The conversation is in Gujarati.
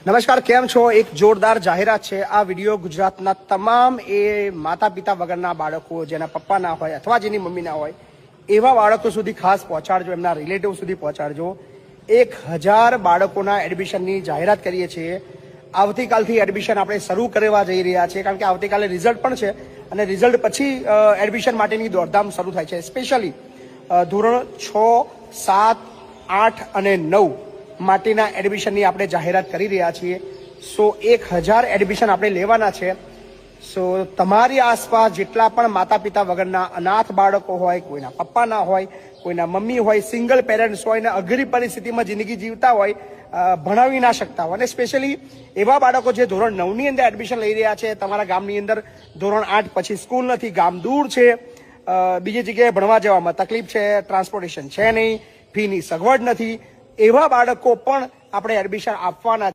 નમસ્કાર, કેમ છો? એક જોરદાર જાહેરાત છે આ વિડીયો ગુજરાતના તમામ એ માતા પિતા વગરના બાળકો જેના પપ્પા ના હોય અથવા જેની મમ્મી ના હોય એવા બાળકો સુધી ખાસ પહોંચાડજો, એમના રિલેટિવ સુધી પહોંચાડજો। 1000 બાળકોના એડમિશનની જાહેરાત કરીએ છીએ। આવતીકાલથી એડમિશન આપણે શરૂ કરવા જઈ રહ્યા છીએ, કારણ કે આવતીકાલે રિઝલ્ટ પણ છે અને રિઝલ્ટ પછી એડમિશન માટેની દોડધામ શરૂ થાય છે। સ્પેશિયલી ધોરણ 6, 7, 8 અને 9 માટેના એડમિશનની આપણે જાહેરાત કરી રહ્યા છીએ। સો 1000 એડમિશન આપણે લેવાના છે। સો તમારી આસપાસ જેટલા પણ માતા પિતા વગરના અનાથ બાળકો હોય, કોઈના પપ્પા ના હોય, કોઈના મમ્મી હોય, સિંગલ પેરેન્ટ્સ હોય ને અઘરી પરિસ્થિતિમાં જિંદગી જીવતા હોય, ભણાવી ના શકતા હોય, અને સ્પેશિયલી એવા બાળકો જે ધોરણ 9ની અંદર એડમિશન લઈ રહ્યા છે, તમારા ગામની અંદર ધોરણ 8 પછી સ્કૂલ નથી, ગામ દૂર છે, બીજી જગ્યાએ ભણવા જવામાં તકલીફ છે, ટ્રાન્સપોર્ટેશન છે નહીં, ફીની સગવડ નથી, એવા બાળકો પણ આપણે એડમિશન આપવાના